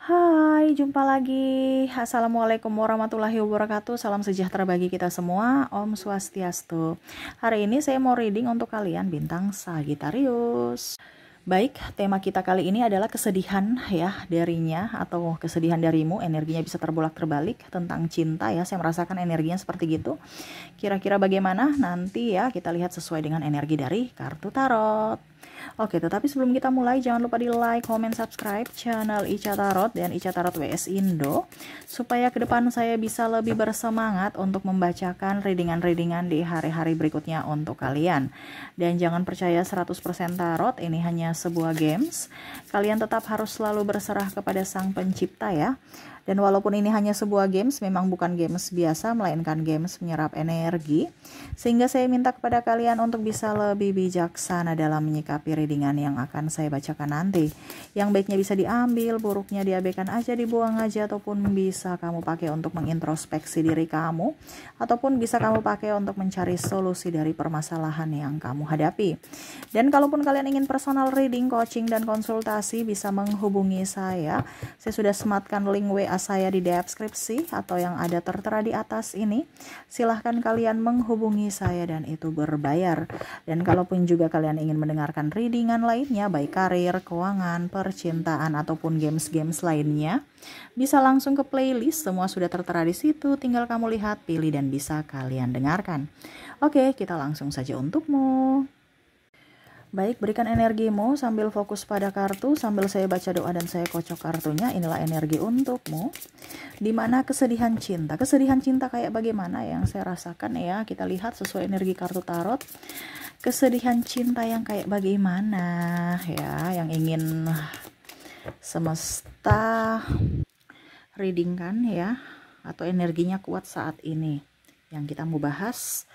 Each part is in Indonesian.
Hai, jumpa lagi. Assalamualaikum warahmatullahi wabarakatuh. Salam sejahtera bagi kita semua. Om Swastiastu. Hari ini saya mau reading untuk kalian bintang Sagittarius. Baik, tema kita kali ini adalah kesedihan ya darinya atau kesedihan darimu, energinya bisa terbolak-terbalik tentang cinta ya. Saya merasakan energinya seperti gitu. Kira-kira bagaimana? Nanti ya kita lihat sesuai dengan energi dari kartu tarot. Oke, tetapi sebelum kita mulai jangan lupa di like, comment, subscribe channel Ica Tarot dan Ica Tarot WS Indo supaya ke depan saya bisa lebih bersemangat untuk membacakan readingan-readingan di hari-hari berikutnya untuk kalian. Dan jangan percaya 100% tarot, ini hanya sebuah games. Kalian tetap harus selalu berserah kepada Sang Pencipta ya. Dan walaupun ini hanya sebuah games, memang bukan games biasa, melainkan games menyerap energi. Sehingga saya minta kepada kalian untuk bisa lebih bijaksana dalam menyikapi readingan yang akan saya bacakan nanti. Yang baiknya bisa diambil, buruknya diabaikan aja, dibuang aja, ataupun bisa kamu pakai untuk mengintrospeksi diri kamu, ataupun bisa kamu pakai untuk mencari solusi dari permasalahan yang kamu hadapi. Dan kalaupun kalian ingin personal reading, coaching, dan konsultasi, bisa menghubungi saya. Saya sudah sematkan link WA saya di deskripsi atau yang ada tertera di atas ini. Silahkan kalian menghubungi saya dan itu berbayar. Dan kalaupun juga kalian ingin mendengarkan readingan lainnya, baik karir, keuangan, percintaan, ataupun games-games lainnya, bisa langsung ke playlist, semua sudah tertera di situ. Tinggal kamu lihat, pilih, dan bisa kalian dengarkan. Oke, kita langsung saja untukmu. Baik, berikan energimu sambil fokus pada kartu, sambil saya baca doa dan saya kocok kartunya. Inilah energi untukmu. Dimana kesedihan cinta. Kesedihan cinta kayak bagaimana yang saya rasakan ya. Kita lihat sesuai energi kartu tarot. Kesedihan cinta yang kayak bagaimana ya, yang ingin semesta readingkan ya, atau energinya kuat saat ini. Yang kita mau bahas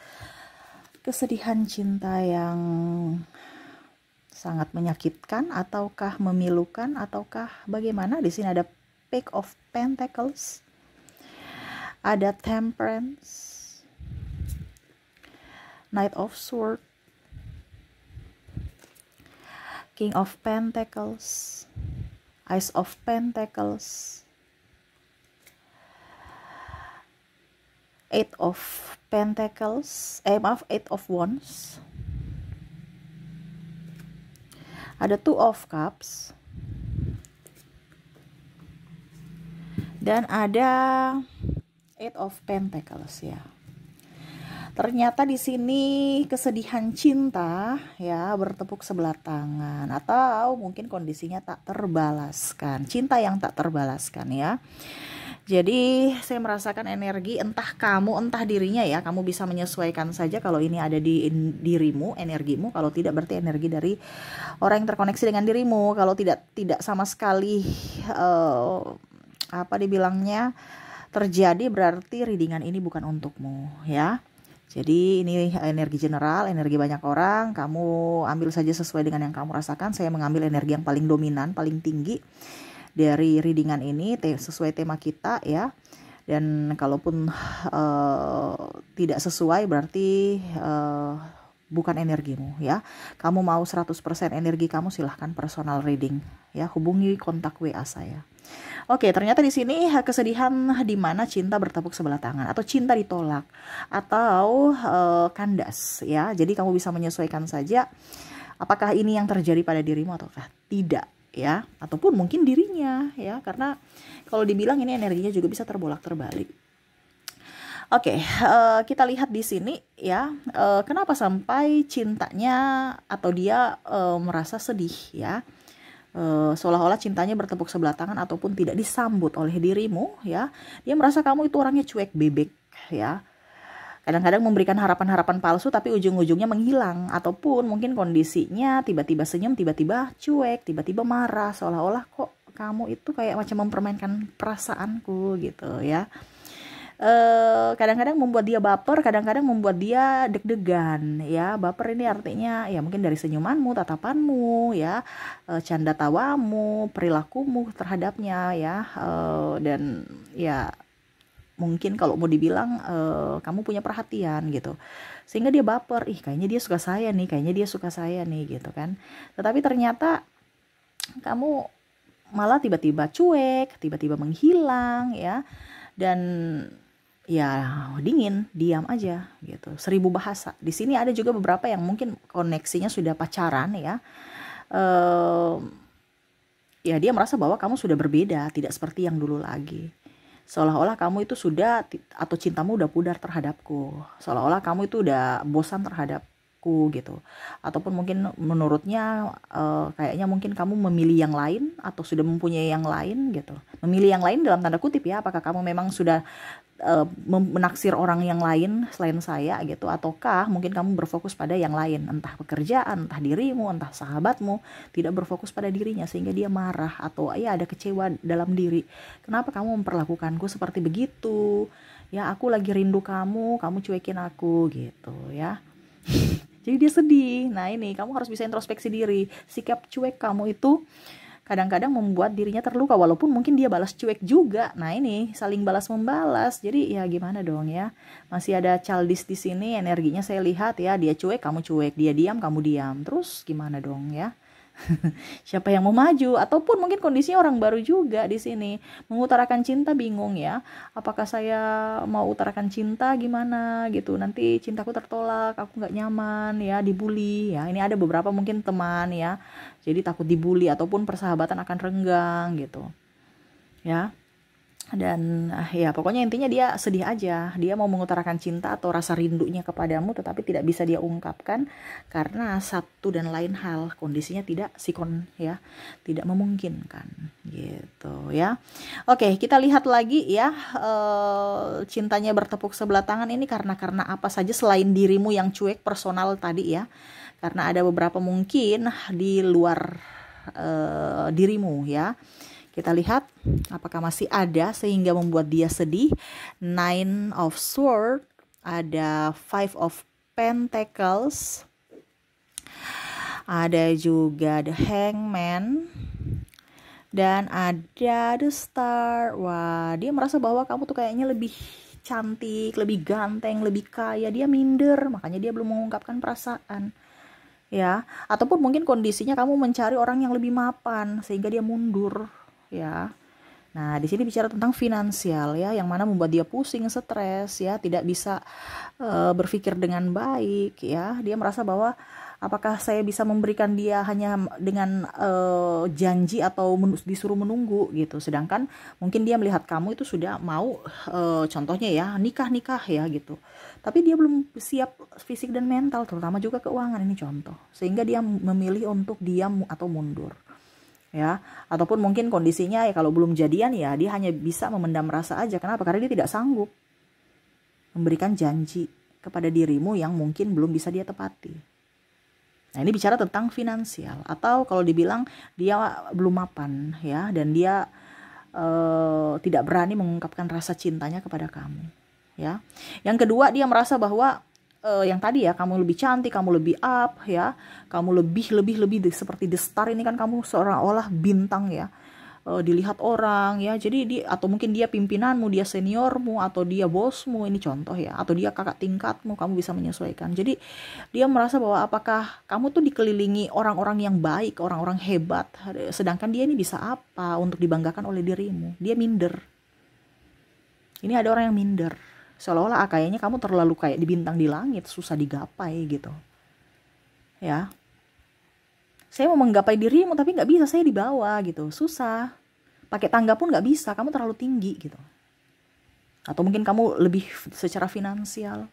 kesedihan cinta yang sangat menyakitkan, ataukah memilukan, ataukah bagaimana? Di sini ada Page of Pentacles, ada Temperance, Knight of Swords, King of Pentacles, Ace of Pentacles, Eight of Pentacles, Eight of Wands. Ada Two of Cups. Dan ada Eight of Pentacles ya. Ternyata di sini kesedihan cinta ya bertepuk sebelah tangan, atau mungkin kondisinya tak terbalaskan. Cinta yang tak terbalaskan ya. Jadi saya merasakan energi entah kamu entah dirinya ya. Kamu bisa menyesuaikan saja kalau ini ada di dirimu, energimu. Kalau tidak berarti energi dari orang yang terkoneksi dengan dirimu. Kalau tidak sama sekali apa dibilangnya terjadi, berarti readingan ini bukan untukmu ya. Jadi ini energi general, energi banyak orang. Kamu ambil saja sesuai dengan yang kamu rasakan. Saya mengambil energi yang paling dominan, paling tinggi dari readingan ini sesuai tema kita ya. Dan kalaupun tidak sesuai berarti bukan energimu ya. Kamu mau 100% energi kamu, silahkan personal reading ya. Hubungi kontak WA saya. Oke, ternyata di sini kesedihan di mana cinta bertepuk sebelah tangan, atau cinta ditolak, atau kandas ya. Jadi kamu bisa menyesuaikan saja apakah ini yang terjadi pada dirimu ataukah tidak ya, ataupun mungkin dirinya ya, karena kalau dibilang ini energinya juga bisa terbolak-terbalik. Oke, kita lihat di sini ya, kenapa sampai cintanya atau dia merasa sedih ya, seolah-olah cintanya bertepuk sebelah tangan ataupun tidak disambut oleh dirimu ya. Dia merasa kamu itu orangnya cuek bebek ya. Kadang-kadang memberikan harapan-harapan palsu tapi ujung-ujungnya menghilang, ataupun mungkin kondisinya tiba-tiba senyum, tiba-tiba cuek, tiba-tiba marah, seolah-olah kok kamu itu kayak macam mempermainkan perasaanku gitu ya. Kadang-kadang membuat dia baper, kadang-kadang membuat dia deg-degan ya. Baper ini artinya ya mungkin dari senyumanmu, tatapanmu ya, canda tawamu, perilakumu terhadapnya ya, dan ya mungkin kalau mau dibilang kamu punya perhatian gitu, sehingga dia baper, ih kayaknya dia suka saya nih, kayaknya dia suka saya nih gitu kan. Tetapi ternyata kamu malah tiba-tiba cuek, tiba-tiba menghilang ya. Dan ya dingin, diam aja gitu. 1000 bahasa. Di sini ada juga beberapa yang mungkin koneksinya sudah pacaran ya. Ya dia merasa bahwa kamu sudah berbeda, tidak seperti yang dulu lagi. Seolah-olah kamu itu sudah atau cintamu udah pudar terhadapku. Seolah-olah kamu itu udah bosan terhadapku gitu. Ataupun mungkin menurutnya kayaknya mungkin kamu memilih yang lain atau sudah mempunyai yang lain gitu. Memilih yang lain dalam tanda kutip ya, apakah kamu memang sudah menaksir orang yang lain selain saya gitu, ataukah mungkin kamu berfokus pada yang lain, entah pekerjaan, entah dirimu, entah sahabatmu, tidak berfokus pada dirinya sehingga dia marah atau ya ada kecewa dalam diri. Kenapa kamu memperlakukanku seperti begitu? Ya aku lagi rindu kamu, kamu cuekin aku gitu ya. Jadi dia sedih. Nah ini kamu harus bisa introspeksi diri. Sikap cuek kamu itu kadang-kadang membuat dirinya terluka walaupun mungkin dia balas cuek juga. Nah ini saling balas membalas. Jadi ya gimana dong ya, masih ada childish di sini energinya saya lihat ya. Dia cuek kamu cuek, dia diam kamu diam, terus gimana dong ya. Siapa yang mau maju? Ataupun mungkin kondisinya orang baru juga di sini mengutarakan cinta, bingung ya, apakah saya mau utarakan cinta gimana gitu, nanti cintaku tertolak, aku nggak nyaman ya, dibully ya. Ini ada beberapa mungkin teman ya, jadi takut dibully ataupun persahabatan akan renggang gitu ya. Dan ya pokoknya intinya dia sedih aja, dia mau mengutarakan cinta atau rasa rindunya kepadamu tetapi tidak bisa dia ungkapkan karena satu dan lain hal, kondisinya tidak sikon ya, tidak memungkinkan gitu ya. Oke, kita lihat lagi ya, cintanya bertepuk sebelah tangan ini karena apa saja selain dirimu yang cuek personal tadi ya, karena ada beberapa mungkin di luar dirimu ya. Kita lihat apakah masih ada sehingga membuat dia sedih. 9 of Swords, ada 5 of Pentacles, ada juga the Hangman, dan ada the Star. Wah, dia merasa bahwa kamu tuh kayaknya lebih cantik, lebih ganteng, lebih kaya. Dia minder, makanya dia belum mengungkapkan perasaan. Ya, ataupun mungkin kondisinya kamu mencari orang yang lebih mapan sehingga dia mundur. Ya, nah di sini bicara tentang finansial ya, yang mana membuat dia pusing, stres ya, tidak bisa berpikir dengan baik ya. Dia merasa bahwa apakah saya bisa memberikan dia hanya dengan janji atau disuruh menunggu gitu, sedangkan mungkin dia melihat kamu itu sudah mau contohnya ya nikah ya gitu, tapi dia belum siap fisik dan mental, terutama juga keuangan, ini contoh, sehingga dia memilih untuk diam atau mundur. Ya, ataupun mungkin kondisinya ya kalau belum jadian ya dia hanya bisa memendam rasa aja. Kenapa? Karena dia tidak sanggup memberikan janji kepada dirimu yang mungkin belum bisa dia tepati. Nah ini bicara tentang finansial, atau kalau dibilang dia belum mapan ya, dan dia tidak berani mengungkapkan rasa cintanya kepada kamu ya. Yang kedua, dia merasa bahwa yang tadi ya, kamu lebih cantik, kamu lebih up ya, kamu lebih seperti the star. Ini kan kamu seolah-olah bintang ya, dilihat orang ya. Jadi atau mungkin dia pimpinanmu, dia seniormu, atau dia bosmu, ini contoh ya, atau dia kakak tingkatmu, kamu bisa menyesuaikan. Jadi dia merasa bahwa apakah kamu tuh dikelilingi orang-orang yang baik, orang-orang hebat, sedangkan dia ini bisa apa untuk dibanggakan oleh dirimu. Dia minder. Ini ada orang yang minder, seolah-olah kayaknya kamu terlalu kayak di bintang di langit, susah digapai gitu ya. Saya mau menggapai dirimu tapi nggak bisa, saya di bawah gitu, susah. Pakai tangga pun nggak bisa, kamu terlalu tinggi gitu. Atau mungkin kamu lebih secara finansial,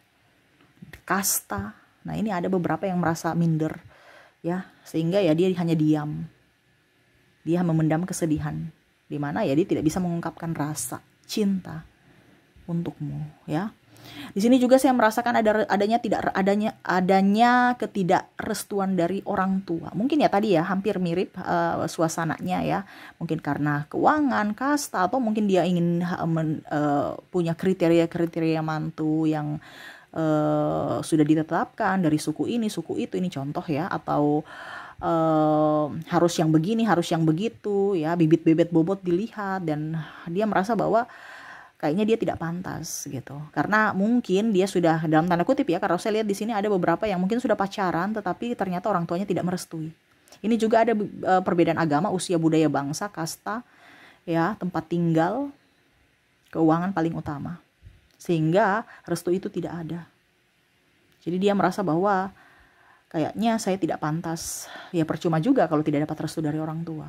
kasta. Nah ini ada beberapa yang merasa minder ya, sehingga ya dia hanya diam, dia memendam kesedihan, dimana ya dia tidak bisa mengungkapkan rasa cinta untukmu ya. Di sini juga saya merasakan adanya ketidakrestuan dari orang tua. Mungkin ya tadi ya hampir mirip suasananya ya. Mungkin karena keuangan, kasta, atau mungkin dia ingin punya kriteria mantu yang sudah ditetapkan dari suku ini, suku itu, ini contoh ya. Atau harus yang begini, harus yang begitu ya, bibit-bibit bobot dilihat, dan dia merasa bahwa kayaknya dia tidak pantas gitu, karena mungkin dia sudah dalam tanda kutip ya, karena saya lihat di sini ada beberapa yang mungkin sudah pacaran tetapi ternyata orang tuanya tidak merestui. Ini juga ada perbedaan agama, usia, budaya, bangsa, kasta, ya, tempat tinggal, keuangan paling utama. Sehingga restu itu tidak ada. Jadi dia merasa bahwa kayaknya saya tidak pantas. Ya percuma juga kalau tidak dapat restu dari orang tua.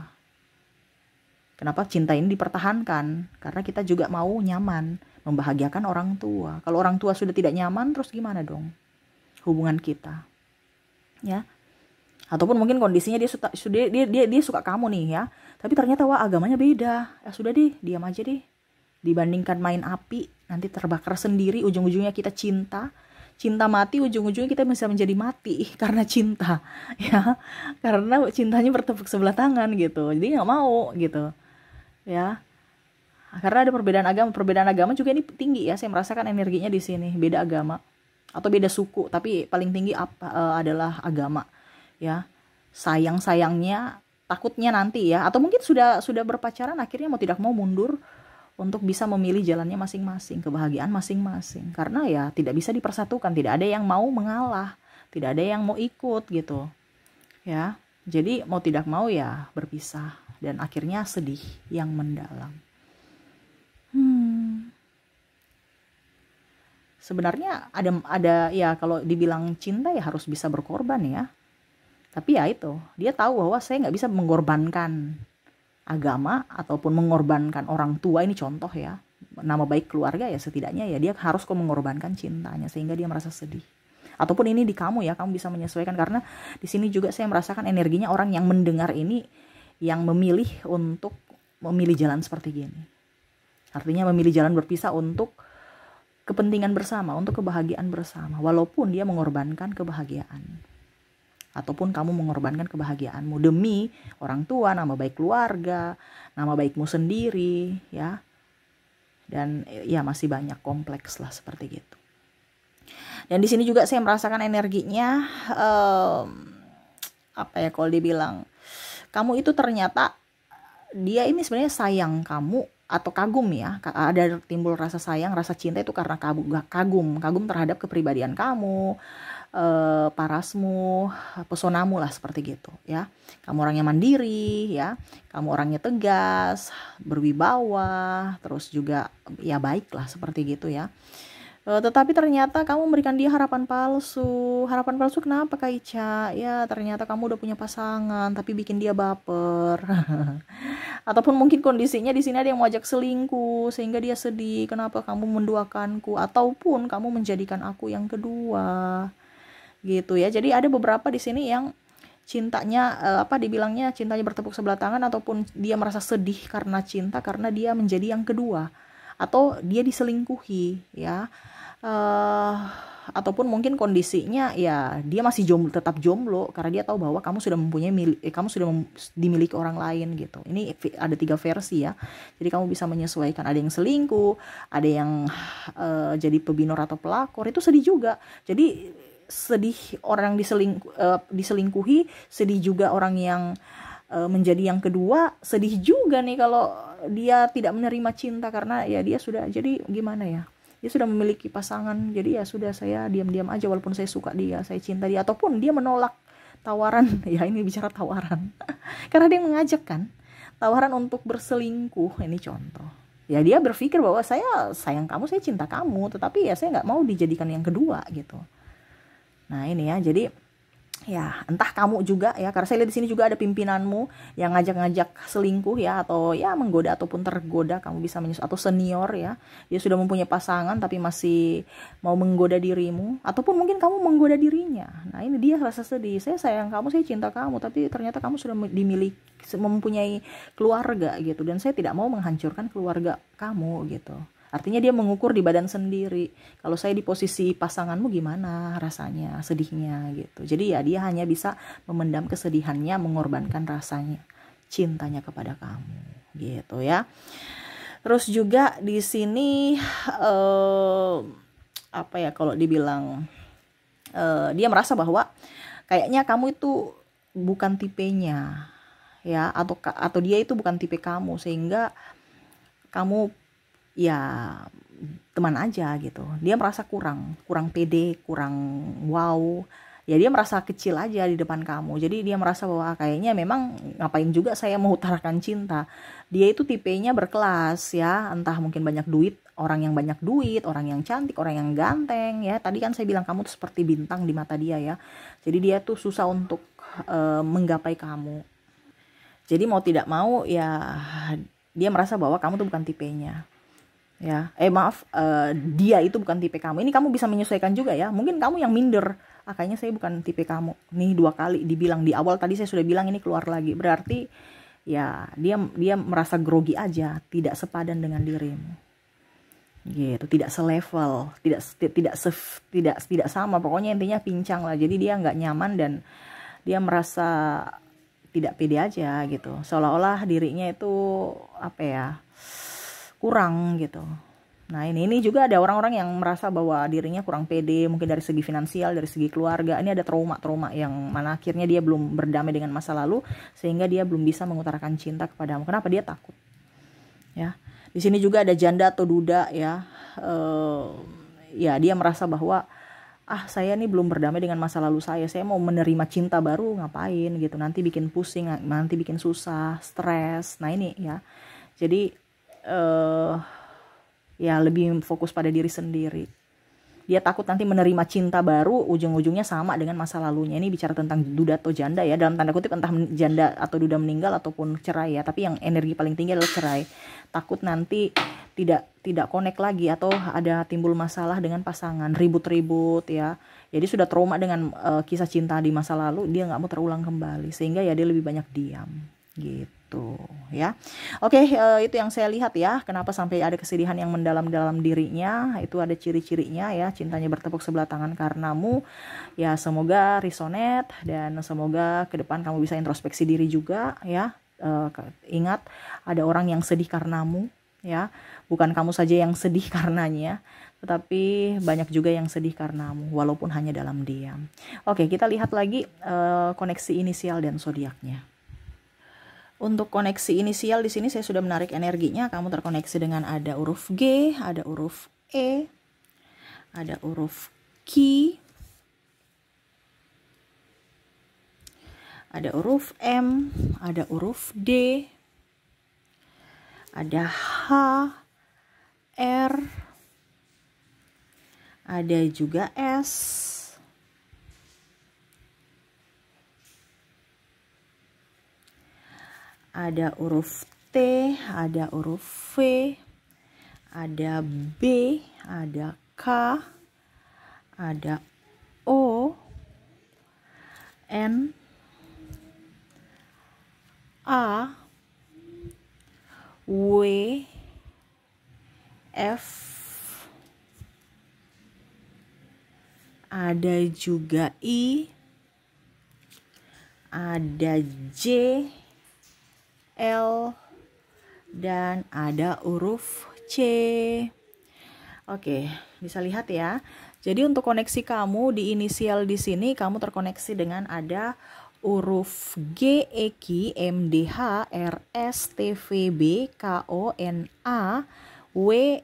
Kenapa cinta ini dipertahankan? Karena kita juga mau nyaman, membahagiakan orang tua. Kalau orang tua sudah tidak nyaman, terus gimana dong hubungan kita? Ya. Ataupun mungkin kondisinya dia suka kamu nih ya, tapi ternyata wah agamanya beda. Ya sudah deh, diam aja deh. Dibandingkan main api, nanti terbakar sendiri, ujung-ujungnya kita cinta mati, ujung-ujungnya kita bisa menjadi mati karena cinta, ya, karena cintanya bertepuk sebelah tangan gitu. Jadi nggak mau gitu, ya. Karena ada perbedaan agama juga ini tinggi ya. Saya merasakan energinya di sini, beda agama atau beda suku, tapi paling tinggi adalah agama, ya. Sayangnya takutnya nanti ya, atau mungkin sudah berpacaran akhirnya mau tidak mau mundur untuk bisa memilih jalannya masing-masing, kebahagiaan masing-masing. Karena ya tidak bisa dipersatukan, tidak ada yang mau mengalah, tidak ada yang mau ikut gitu. Ya. Jadi mau tidak mau ya berpisah dan akhirnya sedih yang mendalam. Sebenarnya ada ya, kalau dibilang cinta ya harus bisa berkorban ya. Tapi ya itu, dia tahu bahwa saya nggak bisa mengorbankan agama ataupun mengorbankan orang tua, ini contoh ya, nama baik keluarga ya, setidaknya ya dia harus mengorbankan cintanya sehingga dia merasa sedih. Ataupun ini di kamu ya, kamu bisa menyesuaikan, karena di sini juga saya merasakan energinya orang yang mendengar ini yang memilih untuk memilih jalan seperti gini. Artinya memilih jalan berpisah untuk kepentingan bersama, untuk kebahagiaan bersama, walaupun dia mengorbankan kebahagiaan. Ataupun kamu mengorbankan kebahagiaanmu demi orang tua, nama baik keluarga, nama baikmu sendiri, ya. Dan ya masih banyak kompleks lah seperti gitu. Dan di sini juga saya merasakan energinya apa ya, kalau dibilang kamu itu ternyata dia ini sebenarnya sayang kamu atau kagum ya. Ada timbul rasa sayang, rasa cinta itu karena kagum terhadap kepribadian kamu, parasmu, pesonamu lah seperti gitu ya. Kamu orangnya mandiri ya, kamu orangnya tegas, berwibawa, terus juga ya baik lah seperti gitu ya. Tetapi ternyata kamu memberikan dia harapan palsu. Harapan palsu kenapa Kak Ica? Ya ternyata kamu udah punya pasangan tapi bikin dia baper. Ataupun mungkin kondisinya di sini ada yang mau ajak selingkuh sehingga dia sedih. Kenapa kamu menduakanku? Ataupun kamu menjadikan aku yang kedua. Gitu ya. Jadi ada beberapa di sini yang cintanya dibilangnya cintanya bertepuk sebelah tangan, ataupun dia merasa sedih karena cinta karena dia menjadi yang kedua, atau dia diselingkuhi ya. Ataupun mungkin kondisinya ya dia masih tetap jomblo karena dia tahu bahwa kamu sudah dimiliki orang lain gitu. Ini ada 3 versi ya. Jadi kamu bisa menyesuaikan, ada yang selingkuh, ada yang jadi pebinor atau pelakor, itu sedih juga. Jadi sedih orang diselingkuhi, sedih juga orang yang menjadi yang kedua, sedih juga nih kalau dia tidak menerima cinta karena ya dia sudah, jadi gimana ya, dia sudah memiliki pasangan, jadi ya sudah, saya diam-diam aja walaupun saya suka dia, saya cinta dia. Ataupun dia menolak tawaran ya, ini bicara tawaran karena dia mengajak kan tawaran untuk berselingkuh, ini contoh ya. Dia berpikir bahwa saya sayang kamu, saya cinta kamu, tetapi ya saya nggak mau dijadikan yang kedua gitu. Nah ini ya, jadi ya entah kamu juga ya, karena saya lihat di sini juga ada pimpinanmu yang ngajak-ngajak selingkuh ya, atau ya menggoda ataupun tergoda, kamu bisa atau senior ya, dia sudah mempunyai pasangan tapi masih mau menggoda dirimu, ataupun mungkin kamu menggoda dirinya. Nah ini dia rasa sedih, saya sayang kamu, saya cinta kamu, tapi ternyata kamu sudah mempunyai keluarga gitu, dan saya tidak mau menghancurkan keluarga kamu gitu. Artinya dia mengukur di badan sendiri. Kalau saya di posisi pasanganmu gimana rasanya, sedihnya gitu. Jadi ya dia hanya bisa memendam kesedihannya, mengorbankan rasanya, cintanya kepada kamu gitu ya. Terus juga di sini apa ya, kalau dibilang dia merasa bahwa kayaknya kamu itu bukan tipenya ya, atau dia itu bukan tipe kamu, sehingga kamu ya teman aja gitu. Dia merasa kurang pede, kurang wow ya dia merasa kecil aja di depan kamu. Jadi dia merasa bahwa kayaknya memang ngapain juga saya mau utarakan cinta. Dia itu tipenya berkelas ya, entah mungkin banyak duit, orang yang banyak duit, orang yang cantik, orang yang ganteng ya. Tadi kan saya bilang kamu tuh seperti bintang di mata dia ya. Jadi dia tuh susah untuk menggapai kamu. Jadi mau tidak mau ya dia merasa bahwa kamu tuh bukan tipenya. Ya, maaf, dia itu bukan tipe kamu. Ini kamu bisa menyesuaikan juga ya. Mungkin kamu yang minder. Kayaknya saya bukan tipe kamu. Nih 2 kali dibilang di awal tadi saya sudah bilang ini keluar lagi. Berarti ya dia merasa grogi aja, tidak sepadan dengan dirimu. Gitu, tidak selevel, tidak sama. Pokoknya intinya pincang lah. Jadi dia nggak nyaman dan dia merasa tidak pede aja gitu. Seolah-olah dirinya itu apa ya? Kurang gitu. Nah ini juga ada orang-orang yang merasa bahwa dirinya kurang pede, mungkin dari segi finansial, dari segi keluarga. Ini ada trauma yang mana akhirnya dia belum berdamai dengan masa lalu, sehingga dia belum bisa mengutarakan cinta kepadamu. Kenapa? Dia takut. Ya, di sini juga ada janda atau duda ya. Ya dia merasa bahwa saya nih belum berdamai dengan masa lalu saya mau menerima cinta baru, ngapain gitu, nanti bikin pusing, nanti bikin susah, stres. Nah ini ya, jadi ya lebih fokus pada diri sendiri. Dia takut nanti menerima cinta baru ujung-ujungnya sama dengan masa lalunya. Ini bicara tentang duda atau janda ya, dalam tanda kutip, entah janda atau duda meninggal ataupun cerai ya, tapi yang energi paling tinggi adalah cerai. Takut nanti tidak connect lagi atau ada timbul masalah dengan pasangan, ribut-ribut ya. Jadi sudah trauma dengan kisah cinta di masa lalu, dia nggak mau terulang kembali, sehingga ya dia lebih banyak diam gitu ya. Oke, itu yang saya lihat ya, kenapa sampai ada kesedihan yang mendalam dalam dirinya. Itu ada ciri-cirinya ya, cintanya bertepuk sebelah tangan karenamu ya. Semoga resonate dan semoga ke depan kamu bisa introspeksi diri juga ya. Ingat, ada orang yang sedih karenamu ya, bukan kamu saja yang sedih karenanya, tetapi banyak juga yang sedih karenamu, walaupun hanya dalam diam. Oke, kita lihat lagi koneksi inisial dan zodiaknya. Untuk koneksi inisial di sini saya sudah menarik energinya. Kamu terkoneksi dengan ada huruf G, ada huruf E, ada huruf Q, ada huruf M, ada huruf D, ada H, R, ada juga S, ada huruf T, ada huruf V, ada B, ada K, ada O, N, A, W, F, ada juga I, ada J, L, dan ada huruf C. Oke, bisa lihat ya. Jadi untuk koneksi kamu di inisial di sini, kamu terkoneksi dengan ada huruf G, E, Q, M, D, H, R, S, T, V, B, K, O, N, A, W,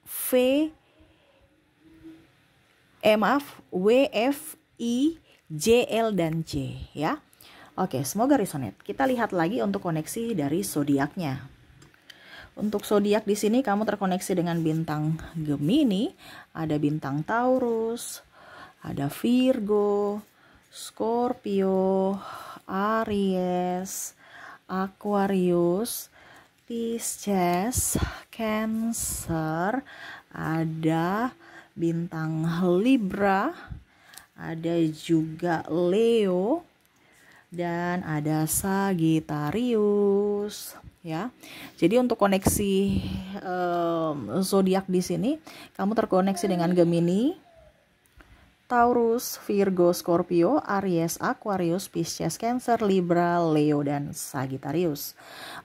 V, W, F, I, J, L, dan C ya. Oke, semoga resonate. Kita lihat lagi untuk koneksi dari zodiaknya. Untuk zodiak di sini kamu terkoneksi dengan bintang Gemini, ada bintang Taurus, ada Virgo, Scorpio, Aries, Aquarius, Pisces, Cancer, ada bintang Libra, ada juga Leo, dan ada Sagittarius ya. Jadi untuk koneksi zodiak di sini kamu terkoneksi dengan Gemini, Taurus, Virgo, Scorpio, Aries, Aquarius, Pisces, Cancer, Libra, Leo, dan Sagittarius.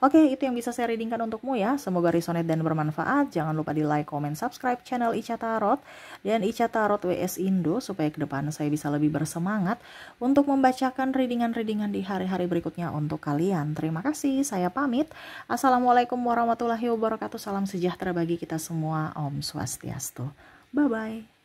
Oke, itu yang bisa saya readingkan untukmu ya. Semoga resonate dan bermanfaat. Jangan lupa di like, comment, subscribe channel Ica Tarot dan Ica Tarot WS Indo supaya ke depan saya bisa lebih bersemangat untuk membacakan readingan-readingan di hari-hari berikutnya untuk kalian. Terima kasih, saya pamit. Assalamualaikum warahmatullahi wabarakatuh. Salam sejahtera bagi kita semua. Om Swastiastu. Bye-bye.